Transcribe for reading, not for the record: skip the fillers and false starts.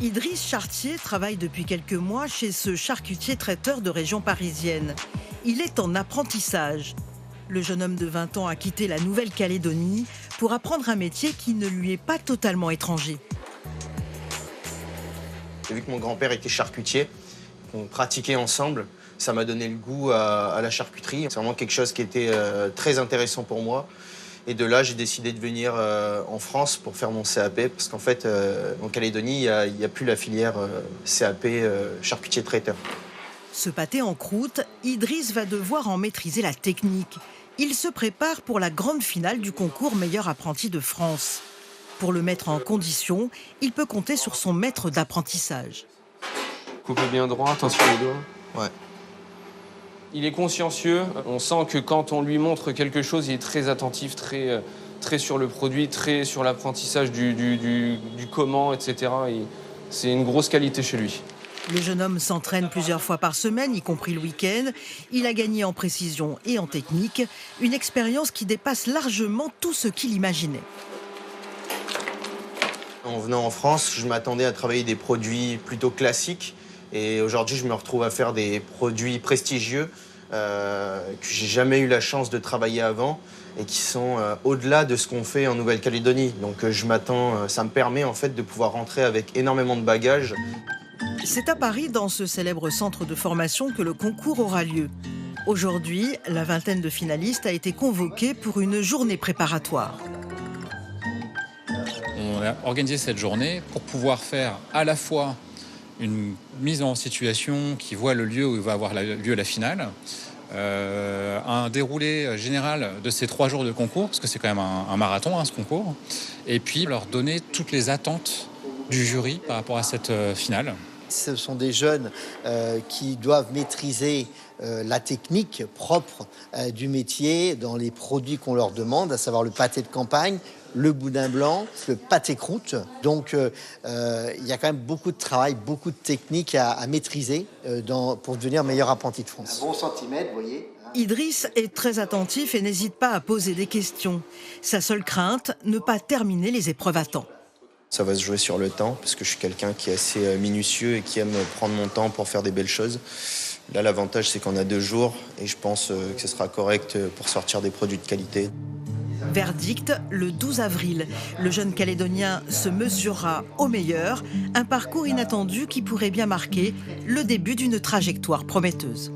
Idriss Chartier travaille depuis quelques mois chez ce charcutier traiteur de région parisienne. Il est en apprentissage. Le jeune homme de 20 ans a quitté la Nouvelle-Calédonie pour apprendre un métier qui ne lui est pas totalement étranger. Vu que mon grand-père était charcutier, on pratiquait ensemble, ça m'a donné le goût à la charcuterie. C'est vraiment quelque chose qui était très intéressant pour moi. Et de là, j'ai décidé de venir en France pour faire mon CAP, parce qu'en fait, en Calédonie, il n'y a plus la filière CAP charcutier traiteur. Ce pâté en croûte, Idriss va devoir en maîtriser la technique. Il se prépare pour la grande finale du concours Meilleur apprenti de France. Pour le mettre en condition, il peut compter sur son maître d'apprentissage. Coupe bien droit, attention les doigts. Ouais. Il est consciencieux, on sent que quand on lui montre quelque chose, il est très attentif, très sur le produit, très sur l'apprentissage du comment, etc. C'est une grosse qualité chez lui. Le jeune homme s'entraîne plusieurs fois par semaine, y compris le week-end. Il a gagné en précision et en technique, une expérience qui dépasse largement tout ce qu'il imaginait. En venant en France, je m'attendais à travailler des produits plutôt classiques. Et aujourd'hui, je me retrouve à faire des produits prestigieux que j'ai jamais eu la chance de travailler avant et qui sont au-delà de ce qu'on fait en Nouvelle-Calédonie. Donc ça me permet en fait de pouvoir rentrer avec énormément de bagages. C'est à Paris, dans ce célèbre centre de formation, que le concours aura lieu. Aujourd'hui, la vingtaine de finalistes a été convoquée pour une journée préparatoire. On a organisé cette journée pour pouvoir faire à la fois une mise en situation qui voit le lieu où va avoir lieu la finale, un déroulé général de ces 3 jours de concours, parce que c'est quand même un marathon, ce concours, et puis leur donner toutes les attentes du jury par rapport à cette finale. Ce sont des jeunes qui doivent maîtriser la technique propre du métier dans les produits qu'on leur demande, à savoir le pâté de campagne, le boudin blanc, le pâté croûte. Donc il y a quand même beaucoup de travail, beaucoup de techniques à maîtriser pour devenir meilleur apprenti de France. Un bon centimètre, vous voyez. Idriss est très attentif et n'hésite pas à poser des questions. Sa seule crainte, ne pas terminer les épreuves à temps. Ça va se jouer sur le temps, parce que je suis quelqu'un qui est assez minutieux et qui aime prendre mon temps pour faire des belles choses. Là, l'avantage, c'est qu'on a 2 jours et je pense que ce sera correct pour sortir des produits de qualité. Verdict, le 12 avril. Le jeune Calédonien se mesurera au meilleur, un parcours inattendu qui pourrait bien marquer le début d'une trajectoire prometteuse.